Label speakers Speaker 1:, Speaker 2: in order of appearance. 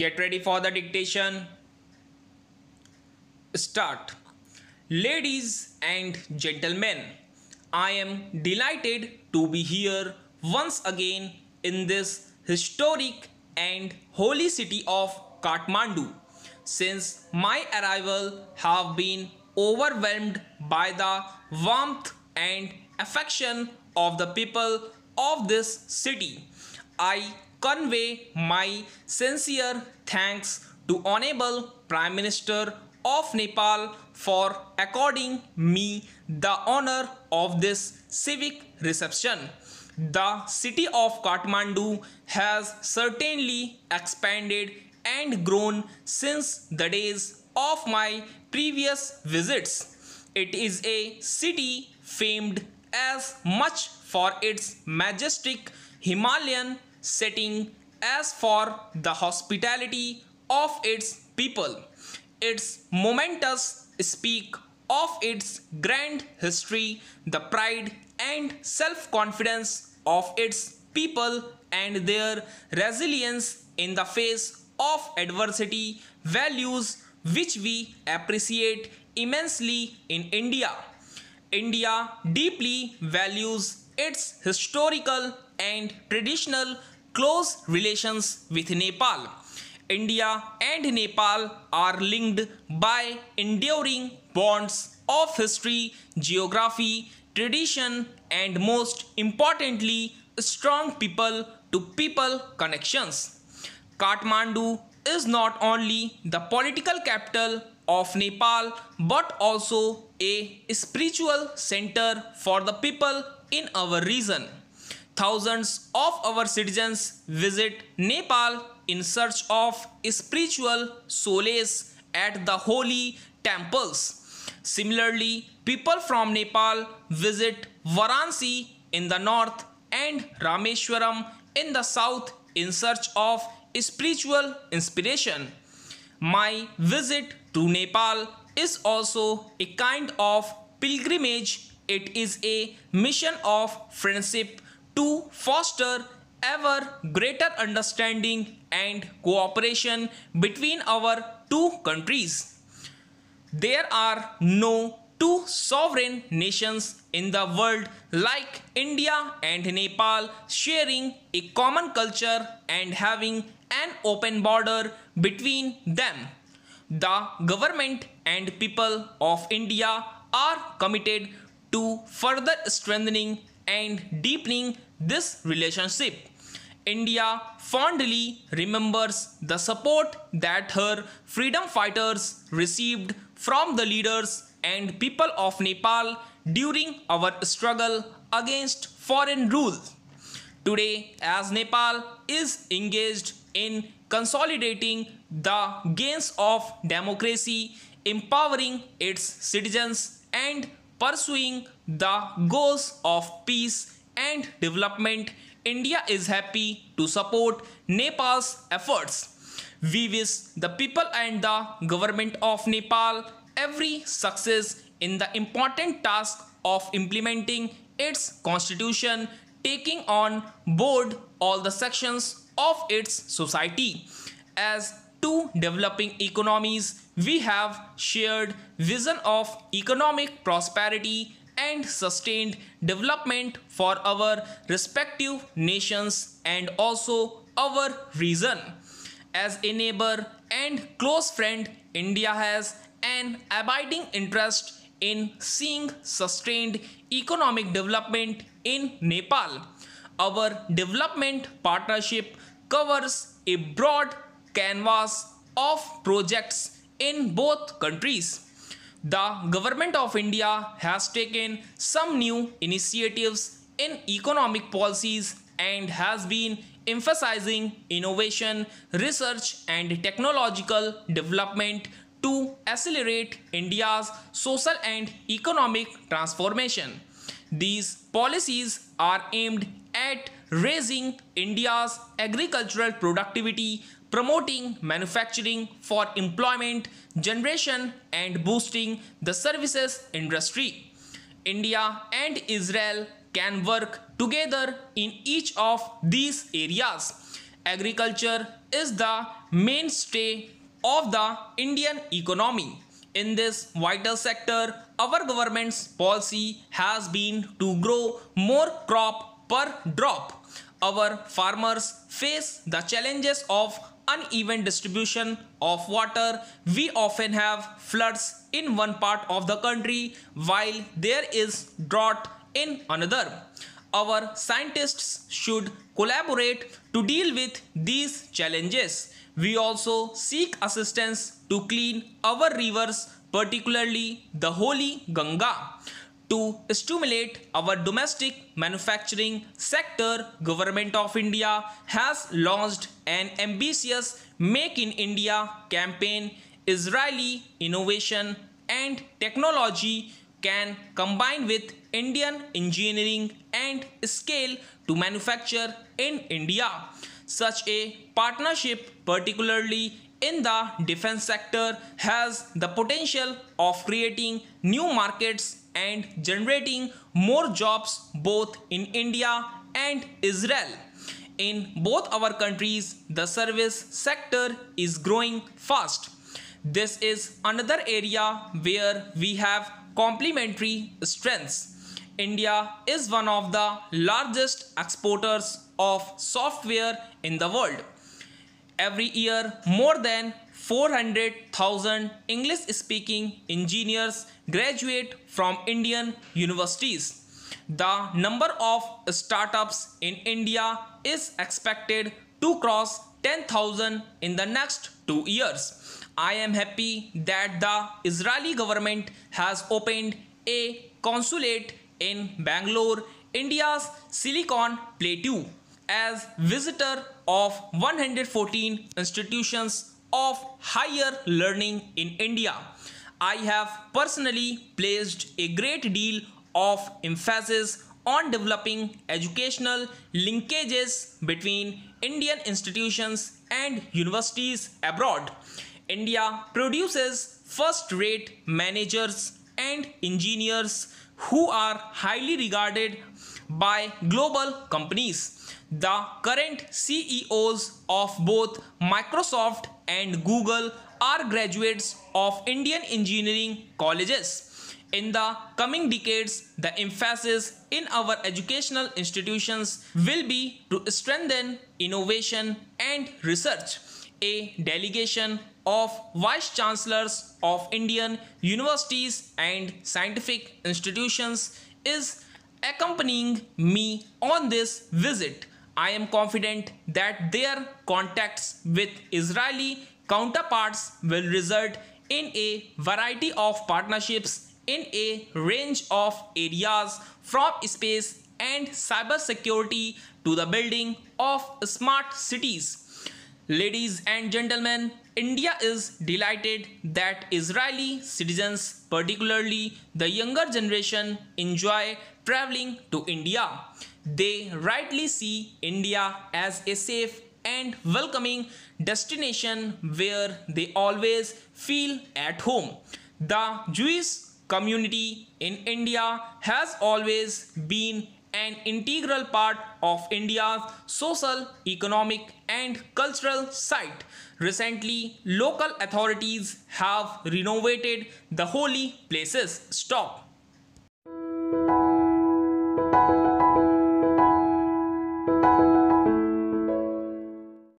Speaker 1: Get ready for the dictation. Start. Ladies and gentlemen, I am delighted to be here once again in this historic and holy city of Kathmandu. Since my arrival, have been overwhelmed by the warmth and affection of the people of this city. I convey my sincere thanks to Honorable Prime Minister of Nepal for according me the honor of this civic reception. The city of Kathmandu has certainly expanded and grown since the days of my previous visits. It is a city famed as much for its majestic Himalayan setting as for the hospitality of its people. Its momentous speak of its grand history, the pride and self-confidence of its people and their resilience in the face of adversity, values which we appreciate immensely in India. India deeply values its historical and traditional close relations with Nepal. India and Nepal are linked by enduring bonds of history, geography, tradition, and most importantly, strong people to people connections. Kathmandu is not only the political capital of Nepal but also a spiritual center for the people in our region. Thousands of our citizens visit Nepal in search of spiritual solace at the holy temples. Similarly, people from Nepal visit Varanasi in the north and Rameshwaram in the south in search of spiritual inspiration. My visit to Nepal is also a kind of pilgrimage. It is a mission of friendship to foster ever greater understanding and cooperation between our two countries. There are no two sovereign nations in the world like India and Nepal sharing a common culture and having an open border between them. The government and people of India are committed to further strengthening and deepening this relationship. India fondly remembers the support that her freedom fighters received from the leaders and people of Nepal during our struggle against foreign rule. Today, as Nepal is engaged in consolidating the gains of democracy, empowering its citizens, and pursuing the goals of peace and development, India is happy to support Nepal's efforts. We wish the people and the government of Nepal every success in the important task of implementing its constitution, taking on board all the sections of its society. As two developing economies, we have shared vision of economic prosperity and sustained development for our respective nations and also our region. As a neighbor and close friend, India has an abiding interest in seeing sustained economic development in Nepal. Our development partnership covers a broad canvas of projects in both countries. The government of India has taken some new initiatives in economic policies and has been emphasizing innovation, research, and technological development to accelerate India's social and economic transformation. These policies are aimed at raising India's agricultural productivity, promoting manufacturing for employment generation, and boosting the services industry. India and Israel can work together in each of these areas. Agriculture is the mainstay of the Indian economy. In this vital sector, our government's policy has been to grow more crop per drop. Our farmers face the challenges of uneven distribution of water. We often have floods in one part of the country while there is drought in another. Our scientists should collaborate to deal with these challenges. We also seek assistance to clean our rivers, particularly the holy Ganga. To stimulate our domestic manufacturing sector, Government of India has launched an ambitious Make in India campaign. Israeli innovation and technology can combine with Indian engineering and scale to manufacture in India. Such a partnership, particularly in the defense sector, has the potential of creating new markets and generating more jobs both in India and Israel. In both our countries, the service sector is growing fast. This is another area where we have complementary strengths. India is one of the largest exporters of software in the world. Every year, more than 400,000 English speaking engineers graduate from Indian universities. The number of startups in India is expected to cross 10,000 in the next 2 years. I am happy that the Israeli government has opened a consulate in Bangalore, India's Silicon Plateau. As visitor of 114 institutions of higher learning in India, I have personally placed a great deal of emphasis on developing educational linkages between Indian institutions and universities abroad. India produces first-rate managers and engineers who are highly regarded by global companies. The current CEOs of both Microsoft and Google are graduates of Indian engineering colleges. In the coming decades, the emphasis in our educational institutions will be to strengthen innovation and research. A delegation of vice chancellors of Indian universities and scientific institutions is accompanying me on this visit. I am confident that their contacts with Israeli counterparts will result in a variety of partnerships in a range of areas, from space and cybersecurity to the building of smart cities. Ladies and gentlemen, India is delighted that Israeli citizens, particularly the younger generation, enjoy traveling to India. They rightly see India as a safe and welcoming destination where they always feel at home. The Jewish community in India has always been an integral part of India's social, economic, and cultural site. Recently, local authorities have renovated the holy places. Stop.